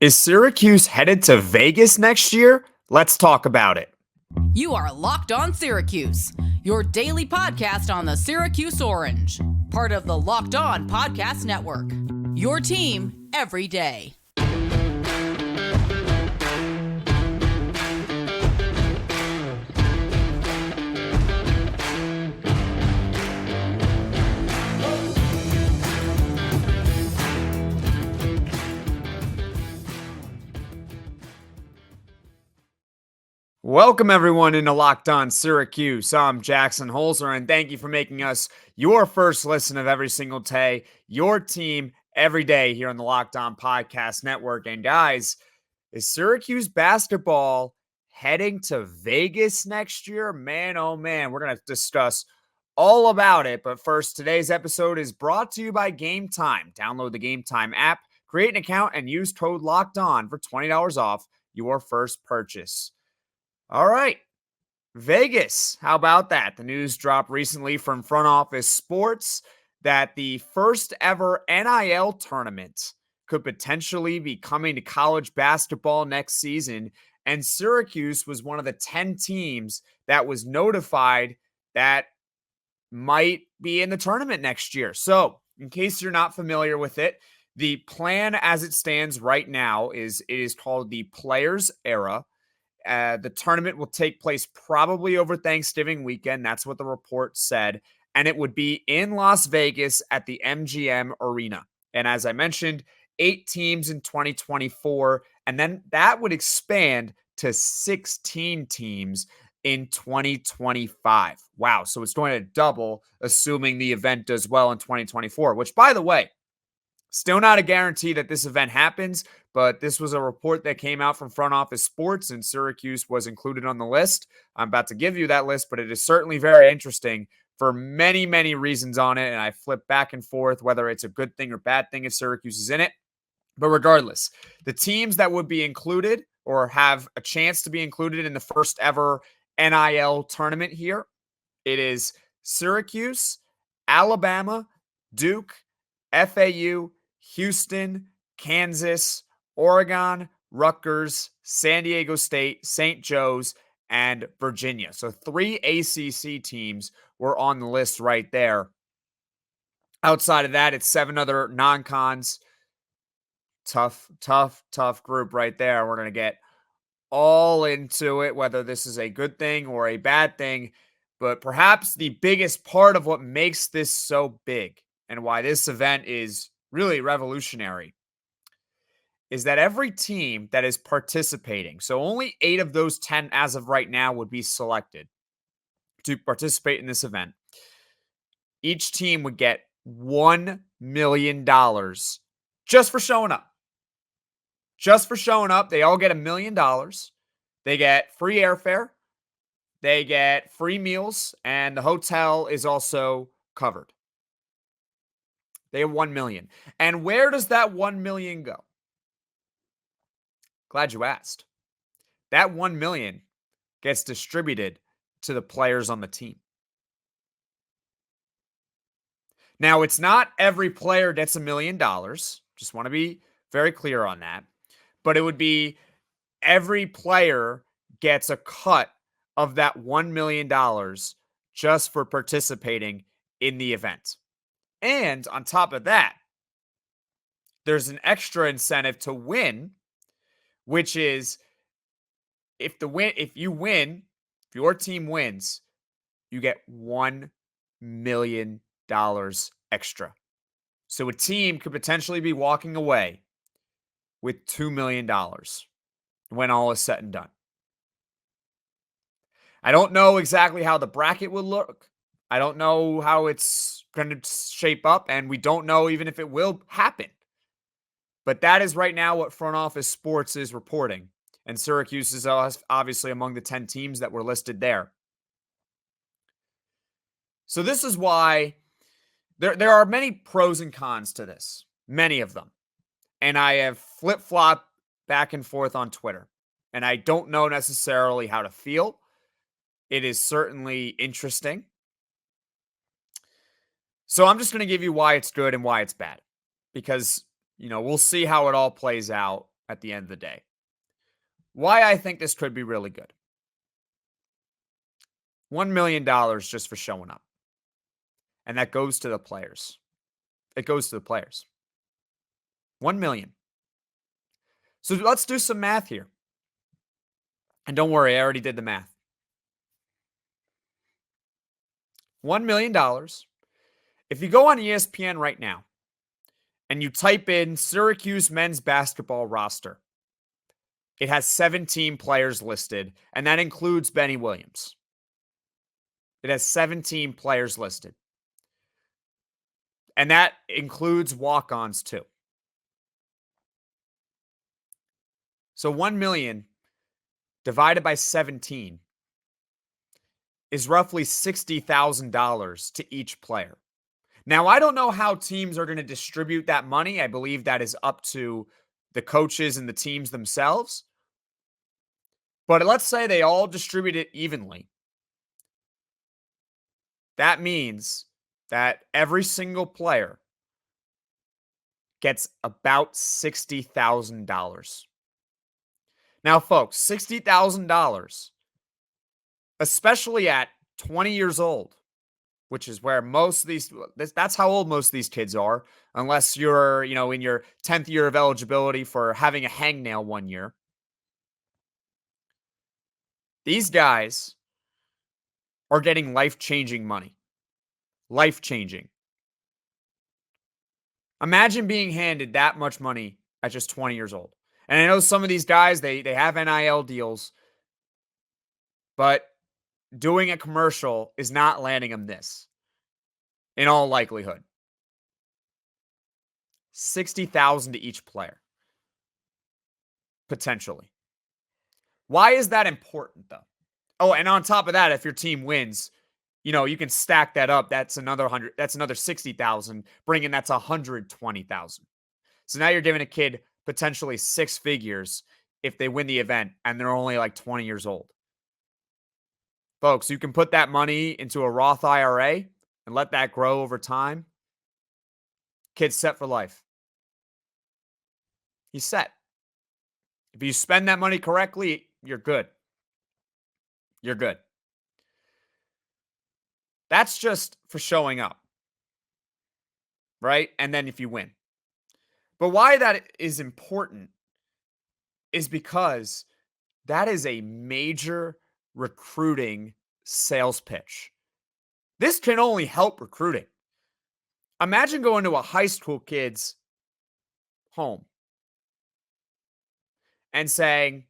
Is Syracuse headed to Vegas next year? Let's talk about it. You are Locked On Syracuse, your daily podcast on the Syracuse Orange, part of the Locked On Podcast Network. Your team every day. Welcome everyone into Locked On Syracuse. I'm Jackson Holzer, and thank you for making us your first listen of every single day, your team every day here on the Locked On Podcast Network. And guys, is Syracuse basketball heading to Vegas next year? Man, oh man, we're going to discuss all about it. But first, today's episode is brought to you by Gametime. Download the Gametime app, create an account, and use code Locked On for $20 off your first purchase. All right, Vegas. How about that? The news dropped recently from Front Office Sports that the first ever NIL tournament could potentially be coming to college basketball next season. And Syracuse was one of the 10 teams that was notified that might be in the tournament next year. So, in case you're not familiar with it, the plan as it stands right now is it is called the Players Era. The tournament will take place probably over Thanksgiving weekend. That's what the report said. And it would be in Las Vegas at the MGM Arena. And as I mentioned, 8 teams in 2024. And then that would expand to 16 teams in 2025. Wow. So it's going to double, assuming the event does well in 2024, which, by the way, still not a guarantee that this event happens, but this was a report that came out from Front Office Sports, and Syracuse was included on the list. I'm about to give you that list, but it is certainly very interesting for many, many reasons on it, and I flip back and forth whether it's a good thing or bad thing if Syracuse is in it. But regardless, the teams that would be included or have a chance to be included in the first ever NIL tournament here, it is Syracuse, Alabama, Duke, FAU, Houston, Kansas, Oregon, Rutgers, San Diego State, St. Joe's, and Virginia. So 3 ACC teams were on the list right there. Outside of that, it's 7 other non-cons. Tough group right there. We're going to get all into it, whether this is a good thing or a bad thing. But perhaps the biggest part of what makes this so big and why this event is really revolutionary is that every team that is participating, so only 8 of those 10 as of right now would be selected to participate in this event. Each team would get $1 million just for showing up. Just for showing up, they all get $1 million. They get free airfare. They get free meals, and the hotel is also covered. They have $1 million. And where does that $1 million go? Glad you asked. That $1 million gets distributed to the players on the team. Now, it's not every player gets $1 million. Just want to be very clear on that. But it would be every player gets a cut of that $1 million just for participating in the event. And on top of that, there's an extra incentive to win, which is if your team wins, you get $1 million extra. So a team could potentially be walking away with $2 million when all is said and done. I don't know exactly how the bracket would look. I don't know how it's going to shape up, and we don't know even if it will happen. But that is right now what Front Office Sports is reporting. And Syracuse is obviously among the 10 teams that were listed there. So this is why there are many pros and cons to this, many of them. And I have flip-flopped back and forth on Twitter. And I don't know necessarily how to feel. It is certainly interesting. So I'm just going to give you why it's good and why it's bad. Because, we'll see how it all plays out at the end of the day. Why I think this could be really good. $1 million just for showing up. And that goes to the players. It goes to the players. 1 million. So let's do some math here. And don't worry, I already did the math. $1 million. If you go on ESPN right now and you type in Syracuse men's basketball roster, it has 17 players listed, and that includes Benny Williams. It has 17 players listed. And that includes walk-ons too. So 1 million divided by 17 is roughly $60,000 to each player. Now, I don't know how teams are going to distribute that money. I believe that is up to the coaches and the teams themselves. But let's say they all distribute it evenly. That means that every single player gets about $60,000. Now, folks, $60,000, especially at 20 years old, which is where most of these, that's how old most of these kids are, unless you're, in your 10th year of eligibility for having a hangnail 1 year. These guys are getting life-changing money. Life-changing. Imagine being handed that much money at just 20 years old. And I know some of these guys, they have NIL deals, but doing a commercial is not landing them this, in all likelihood. $60,000 to each player, potentially. Why is that important, though? Oh, and on top of that, if your team wins, you can stack that up. That's another 100. That's another 60,000. Bringing that's 120,000. So now you're giving a kid potentially six figures if they win the event and they're only like 20 years old. Folks, you can put that money into a Roth IRA and let that grow over time. Kid's set for life. He's set. If you spend that money correctly, you're good. You're good. That's just for showing up, right? And then if you win. But why that is important is because that is a major recruiting sales pitch. This can only help recruiting. Imagine going to a high school kid's home and saying,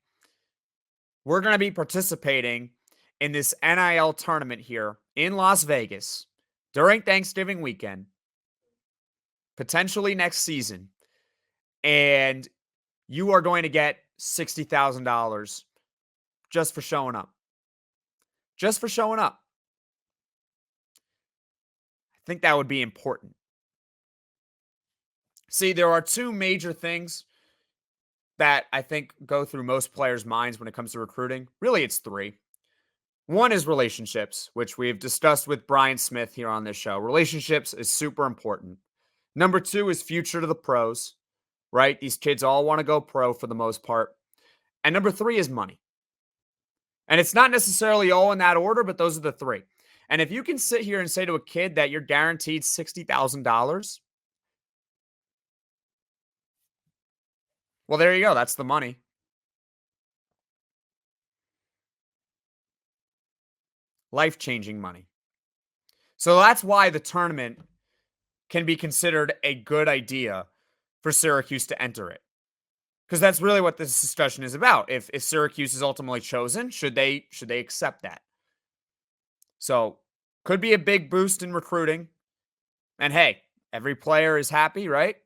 we're going to be participating in this NIL tournament here in Las Vegas during Thanksgiving weekend, potentially next season, and you are going to get $60,000 just for showing up. Just for showing up. I think that would be important. See, there are two major things that I think go through most players' minds when it comes to recruiting. Really, it's three. One is relationships, which we've discussed with Brian Smith here on this show. Relationships is super important. Number two is future to the pros, right? These kids all want to go pro for the most part. And number three is money. And it's not necessarily all in that order, but those are the three. And if you can sit here and say to a kid that you're guaranteed $60,000, well, there you go. That's the money. Life-changing money. So that's why the tournament can be considered a good idea for Syracuse to enter it. Because that's really what this discussion is about. If Syracuse is ultimately chosen, should they accept that? So could be a big boost in recruiting. And hey, every player is happy, right?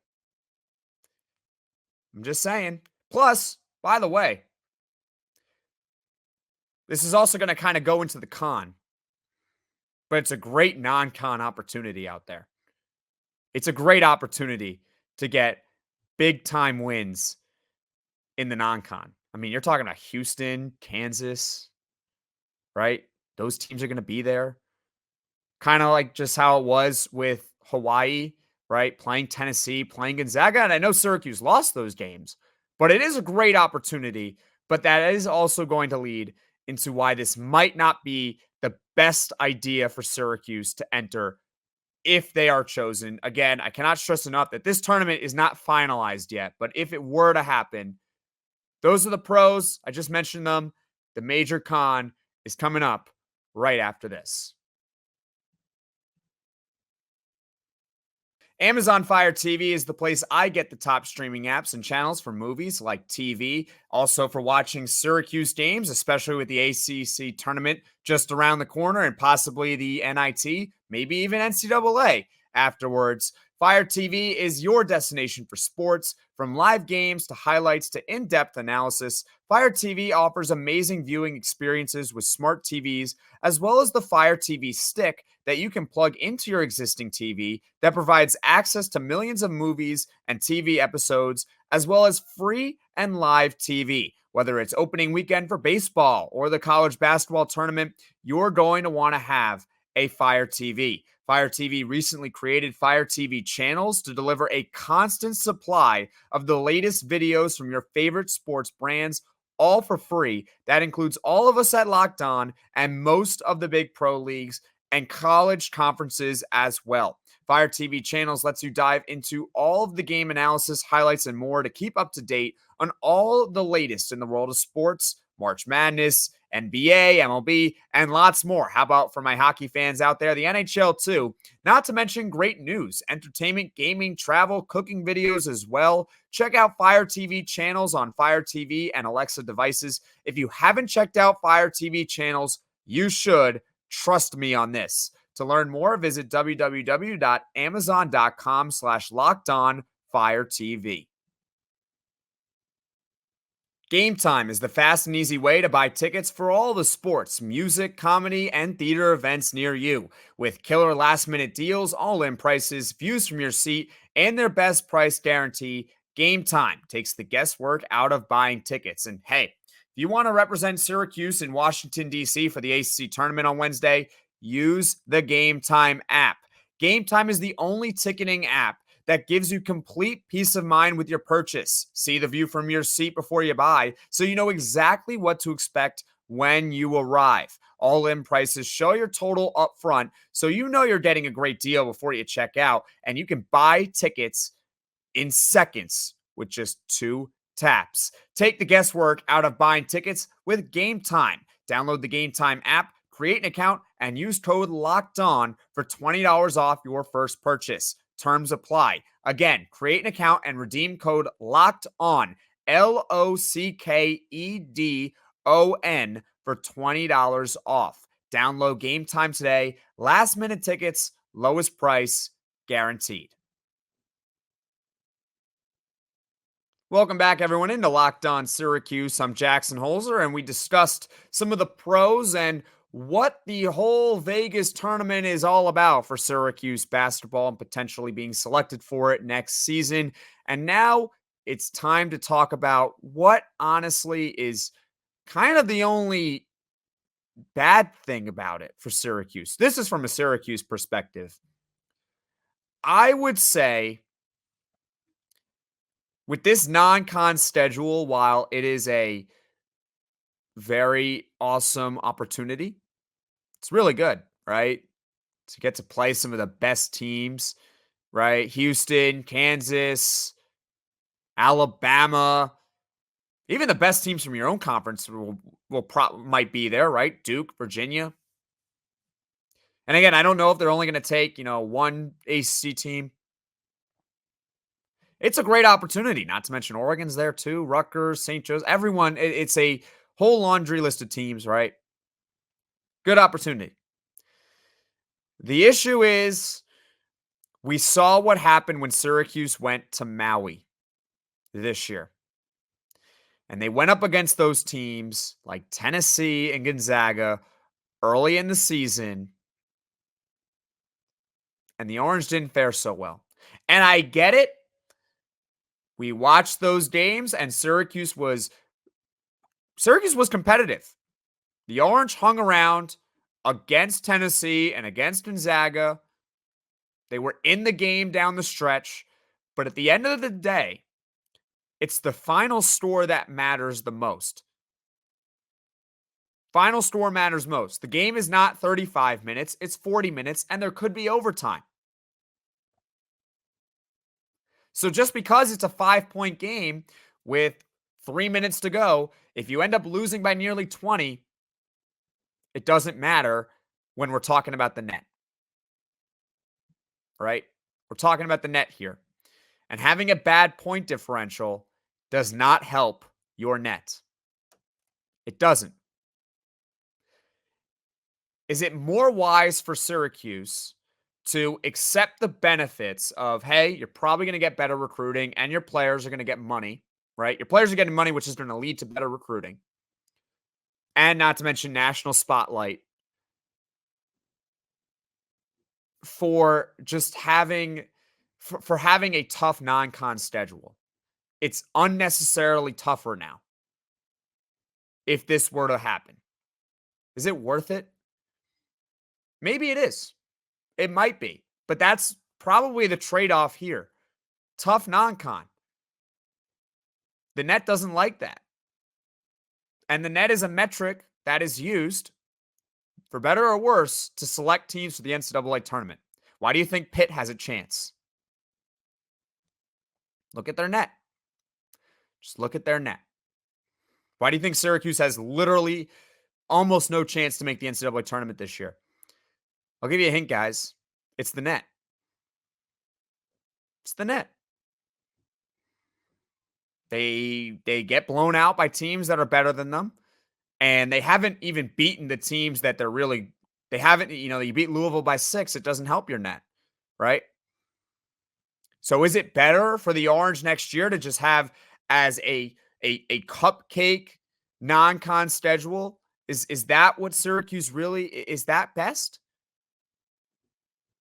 I'm just saying. Plus, by the way, this is also going to kind of go into the con, but it's a great non-con opportunity out there. It's a great opportunity to get big time wins in the non-con. I mean, you're talking about Houston, Kansas, right? Those teams are going to be there. Kind of like just how it was with Hawaii, right? Playing Tennessee, playing Gonzaga. And I know Syracuse lost those games, But it is a great opportunity, but that is also going to lead into why this might not be the best idea for Syracuse to enter if they are chosen. Again, I cannot stress enough that this tournament is not finalized yet, but if it were to happen, those are the pros. I just mentioned them. The major con is coming up right after this. Amazon Fire TV is the place I get the top streaming apps and channels for movies like TV, also for watching Syracuse games, especially with the ACC tournament just around the corner and possibly the NIT, maybe even NCAA afterwards. Fire TV is your destination for sports, from live games to highlights to in-depth analysis. Fire TV offers amazing viewing experiences with smart TVs, as well as the Fire TV stick that you can plug into your existing TV that provides access to millions of movies and TV episodes, as well as free and live TV. Whether it's opening weekend for baseball or the college basketball tournament, you're going to want to have a Fire TV. Fire TV recently created Fire TV channels to deliver a constant supply of the latest videos from your favorite sports brands, all for free. That includes all of us at Locked On and most of the big pro leagues and college conferences as well. Fire TV channels lets you dive into all of the game analysis, highlights, and more to keep up to date on all the latest in the world of sports, March Madness, NBA, MLB, and lots more. How about for my hockey fans out there, the NHL too? Not to mention great news, entertainment, gaming, travel, cooking videos as well. Check out Fire TV channels on Fire TV and Alexa devices. If you haven't checked out Fire TV channels, you should. Trust me on this. To learn more, visit www.amazon.com/lockedonfiretv. Gametime is the fast and easy way to buy tickets for all the sports, music, comedy, and theater events near you. With killer last-minute deals, all-in prices, views from your seat, and their best price guarantee, Gametime takes the guesswork out of buying tickets. And hey, if you want to represent Syracuse in Washington, D.C. for the ACC tournament on Wednesday, use the Gametime app. Gametime is the only ticketing app that gives you complete peace of mind with your purchase. See the view from your seat before you buy, so you know exactly what to expect when you arrive. All-in prices show your total up front, so you know you're getting a great deal before you check out, and you can buy tickets in seconds with just 2 taps. Take the guesswork out of buying tickets with Gametime. Download the Gametime app, create an account, and use code LOCKEDON for $20 off your first purchase. Terms apply. Again, create an account and redeem code LOCKED ON, LOCKEDON, for $20 off. Download Gametime today. Last minute tickets, lowest price guaranteed. Welcome back, everyone, into Locked On Syracuse. I'm Jackson Holzer, and we discussed some of the pros and what the whole Vegas tournament is all about for Syracuse basketball and potentially being selected for it next season. And now it's time to talk about what honestly is kind of the only bad thing about it for Syracuse. This is from a Syracuse perspective. I would say with this non-con schedule, while it is a very awesome opportunity, it's really good, right? To get to play some of the best teams, right? Houston, Kansas, Alabama, even the best teams from your own conference might be there, right? Duke, Virginia. And again, I don't know if they're only going to take, one ACC team. It's a great opportunity, not to mention Oregon's there too, Rutgers, St. Joe's, everyone. It's a whole laundry list of teams, right? Good opportunity. The issue is we saw what happened when Syracuse went to Maui this year. And they went up against those teams like Tennessee and Gonzaga early in the season. And the Orange didn't fare so well. And I get it. We watched those games and Syracuse was competitive. The Orange hung around against Tennessee and against Gonzaga. They were in the game down the stretch. But at the end of the day, It's the final score that matters the most. Final score matters most. The game is not 35 minutes, it's 40 minutes, and there could be overtime. So just because it's a 5-point game with 3 minutes to go, if you end up losing by nearly 20, it doesn't matter when we're talking about the net. Right? We're talking about the net here. And having a bad point differential does not help your net. It doesn't. Is it more wise for Syracuse to accept the benefits of, hey, you're probably going to get better recruiting and your players are going to get money, right? Your players are getting money, which is going to lead to better recruiting. And not to mention national spotlight for just having for having a tough non-con schedule. It's unnecessarily tougher now. If this were to happen, is it worth it? Maybe it is. It might be, but that's probably the trade-off here. Tough non-con. The net doesn't like that. And the net is a metric that is used, for better or worse, to select teams for the NCAA tournament. Why do you think Pitt has a chance? Look at their net. Just look at their net. Why do you think Syracuse has literally almost no chance to make the NCAA tournament this year? I'll give you a hint, guys. It's the net. It's the net. They get blown out by teams that are better than them, and they haven't even beaten the teams that they haven't, you beat Louisville by 6, it doesn't help your net, right? So is it better for the Orange next year to just have as a cupcake non-con schedule? Is that what Syracuse really is? That best?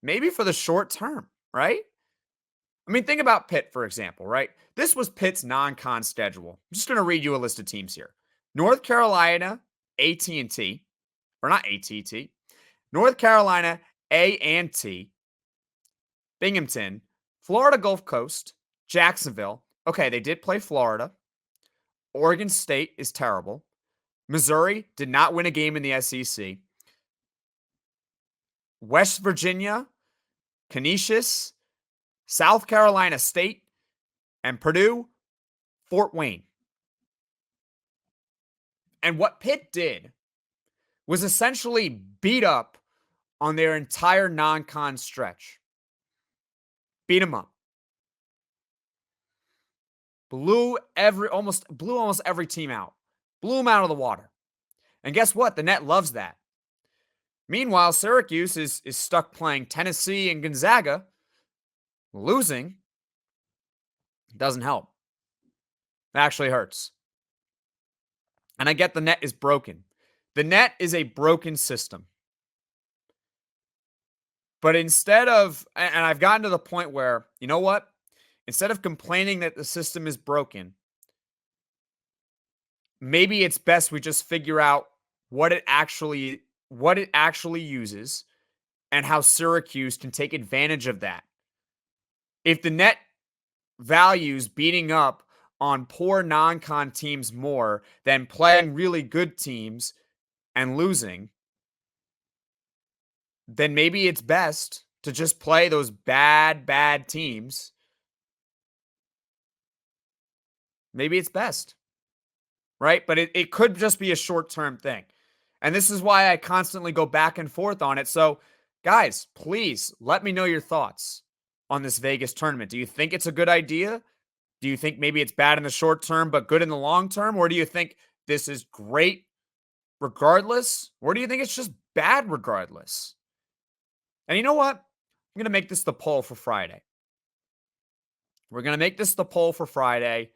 Maybe for the short term, right? I mean, think about Pitt, for example, right? This was Pitt's non-con schedule. I'm just going to read you a list of teams here. North Carolina, AT&T, or not AT&T. North Carolina, A&T, Binghamton, Florida Gulf Coast, Jacksonville. Okay, they did play Florida. Oregon State is terrible. Missouri did not win a game in the SEC. West Virginia, Canisius, South Carolina State, and Purdue, Fort Wayne. And what Pitt did was essentially beat up on their entire non-con stretch. Beat them up. Blew almost every team out. Blew them out of the water. And guess what? The net loves that. Meanwhile, Syracuse is stuck playing Tennessee and Gonzaga. Losing doesn't help. It actually hurts. And I get the net is broken. The net is a broken system. But instead of, and I've gotten to the point where, you know what? Instead of complaining that the system is broken, maybe it's best we just figure out what it actually uses and how Syracuse can take advantage of that. If the net values beating up on poor non-con teams more than playing really good teams and losing, then maybe it's best to just play those bad teams. Maybe it's best, right? But it could just be a short-term thing. And this is why I constantly go back and forth on it. So, guys, please let me know your thoughts on this Vegas tournament. Do you think it's a good idea? Do you think maybe it's bad in the short term but good in the long term? Or do you think this is great regardless? Or do you think it's just bad regardless? And you know what? I'm going to make this the poll for Friday. We're going to make this the poll for Friday.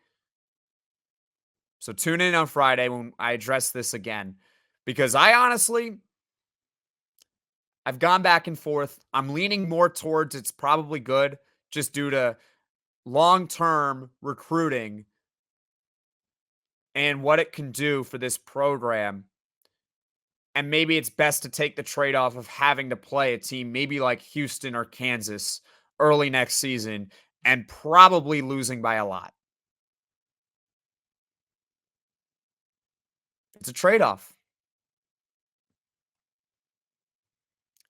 So tune in on Friday when I address this again. Because I've gone back and forth. I'm leaning more towards it's probably good just due to long-term recruiting and what it can do for this program. And maybe it's best to take the trade-off of having to play a team maybe like Houston or Kansas early next season and probably losing by a lot. It's a trade-off.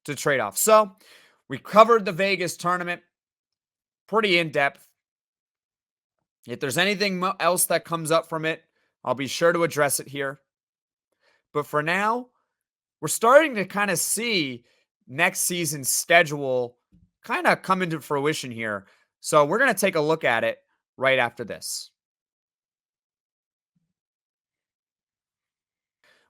It's a trade-off. So we covered the Vegas tournament pretty in depth. If there's anything else that comes up from it, I'll be sure to address it here. But for now, we're starting to kind of see next season's schedule kind of come into fruition here. So we're going to take a look at it right after this.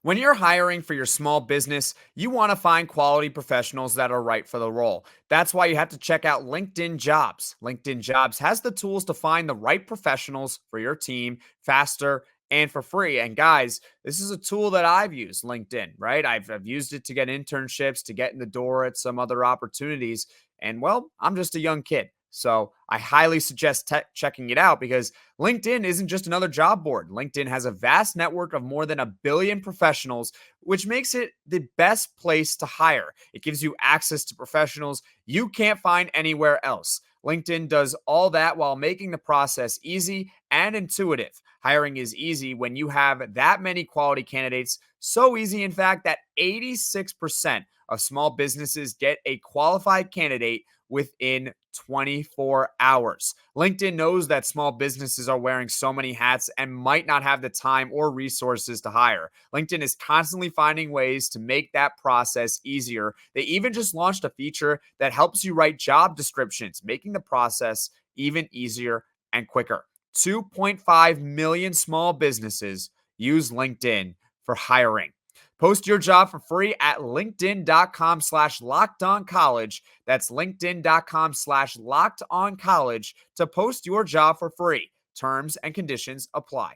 When you're hiring for your small business, you want to find quality professionals that are right for the role. That's why you have to check out LinkedIn Jobs. LinkedIn Jobs has the tools to find the right professionals for your team faster and for free. And guys, this is a tool that I've used, LinkedIn, right? I've used it to get internships, to get in the door at some other opportunities. And well, I'm just a young kid. So I highly suggest checking it out because LinkedIn isn't just another job board. LinkedIn has a vast network of more than 1 billion professionals, which makes it the best place to hire. It gives you access to professionals you can't find anywhere else. LinkedIn does all that while making the process easy and intuitive. Hiring is easy when you have that many quality candidates. So easy, in fact, that 86% of small businesses get a qualified candidate within 24 hours. LinkedIn knows that small businesses are wearing so many hats and might not have the time or resources to hire. LinkedIn is constantly finding ways to make that process easier. They even just launched a feature that helps you write job descriptions, making the process even easier and quicker. 2.5 million small businesses use LinkedIn for hiring. Post your job for free at linkedin.com/lockedoncollege. That's linkedin.com/lockedoncollege to post your job for free. Terms and conditions apply.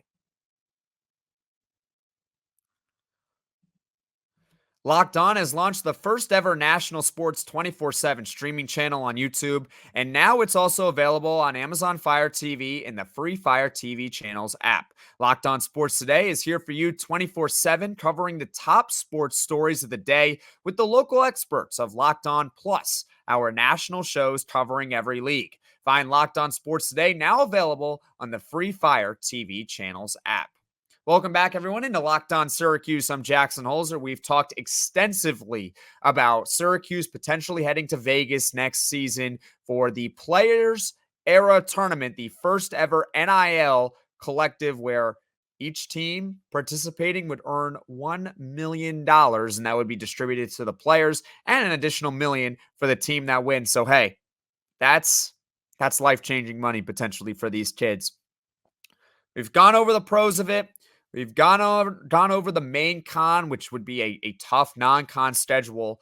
Locked On has launched the first ever national sports 24/7 streaming channel on YouTube, and now it's also available on Amazon Fire TV in the free Fire TV channels app. Locked On Sports Today is here for you 24/7, covering the top sports stories of the day with the local experts of Locked On Plus, our national shows covering every league. Find Locked On Sports Today now available on the free Fire TV channels app. Welcome back, everyone, into Locked On Syracuse. I'm Jackson Holzer. We've talked extensively about Syracuse potentially heading to Vegas next season for the Players Era Tournament, the first ever NIL collective where each team participating would earn $1 million, and that would be distributed to the players and an additional million for the team that wins. So, hey, that's life-changing money potentially for these kids. We've gone over the pros of it. We've gone over the main con, which would be a tough non-con schedule.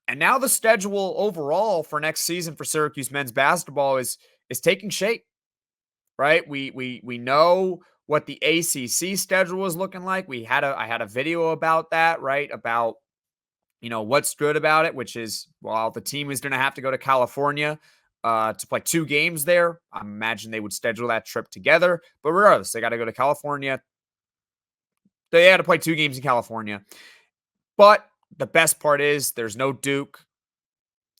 And now the schedule overall for next season for Syracuse men's basketball is taking shape, right? We know what the ACC schedule is looking like. I had a video about that, right? About what's good about it, which is, well, the team is going to have to go to California to play 2 games there. I imagine they would schedule that trip together. But regardless, they got to go to California. They had to play 2 games in California. But the best part is there's no Duke,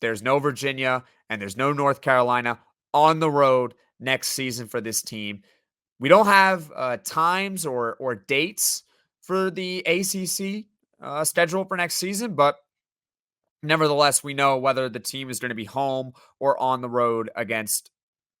there's no Virginia, and there's no North Carolina on the road next season for this team. We don't have times or dates for the ACC schedule for next season, but nevertheless, we know whether the team is going to be home or on the road against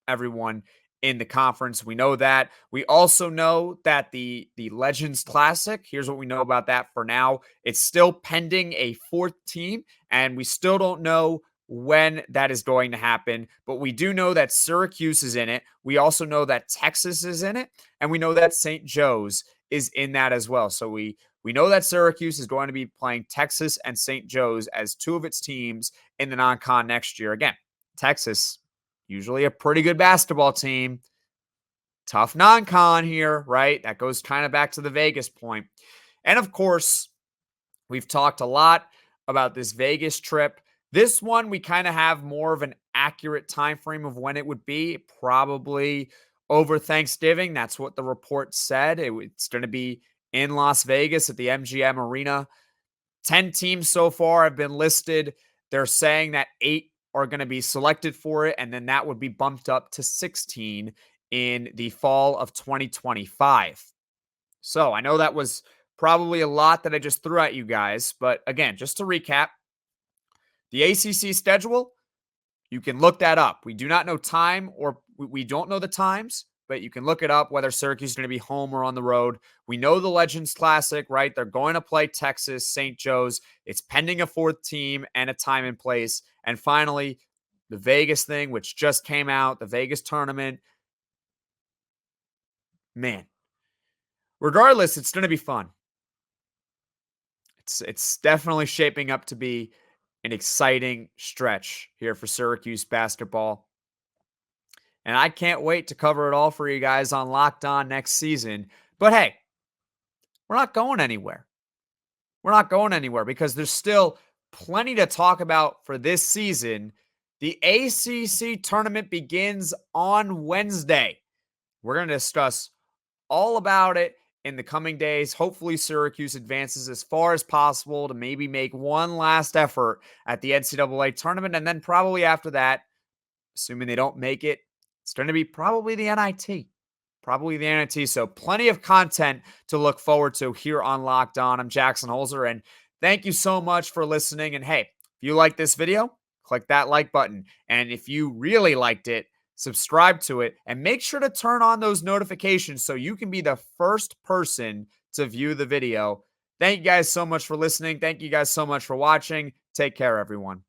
everyone in the conference. We know that. We also know that the Legends Classic, here's what we know about that for now. It's still pending a 4th team, and we still don't know when that is going to happen. But we do know that Syracuse is in it. We also know that Texas is in it, and we know that St. Joe's is in that as well. So we know that Syracuse is going to be playing Texas and St. Joe's as 2 of its teams in the non-con next year. Again, Texas, usually a pretty good basketball team. Tough non-con here, right? That goes kind of back to the Vegas point. And of course, we've talked a lot about this Vegas trip. This one, we kind of have more of an accurate time frame of when it would be. Probably over Thanksgiving. That's what the report said. It's going to be in Las Vegas at the MGM Arena. 10 teams so far have been listed. They're saying that 8 are going to be selected for it, and then that would be bumped up to 16 in the fall of 2025. So I know that was Probably a lot that I just threw at you guys. But again, just to recap, the ACC schedule, you can look that up. We do not know time, or we don't know the times, but you can look it up whether Syracuse is going to be home or on the road. We know the Legends Classic, right? They're going to play Texas, St. Joe's. It's pending a fourth team and a time and place. And finally, the Vegas thing, which just came out, the Vegas tournament. Man, regardless, it's going to be fun. It's definitely shaping up to be an exciting stretch here for Syracuse basketball. And I can't wait to cover it all for you guys on Locked On next season. But hey, we're not going anywhere. We're not going anywhere because there's still plenty to talk about for this season. The ACC tournament begins on Wednesday. We're going to discuss all about it in the coming days. Hopefully, Syracuse advances as far as possible to maybe make one last effort at the NCAA tournament. And then probably after that, assuming they don't make it, it's going to be probably the NIT. So plenty of content to look forward to here on Locked On. I'm Jackson Holzer, and thank you so much for listening. And hey, if you like this video, click that like button. And if you really liked it, subscribe to it, and make sure to turn on those notifications so you can be the first person to view the video. Thank you guys so much for listening. Thank you guys so much for watching. Take care, everyone.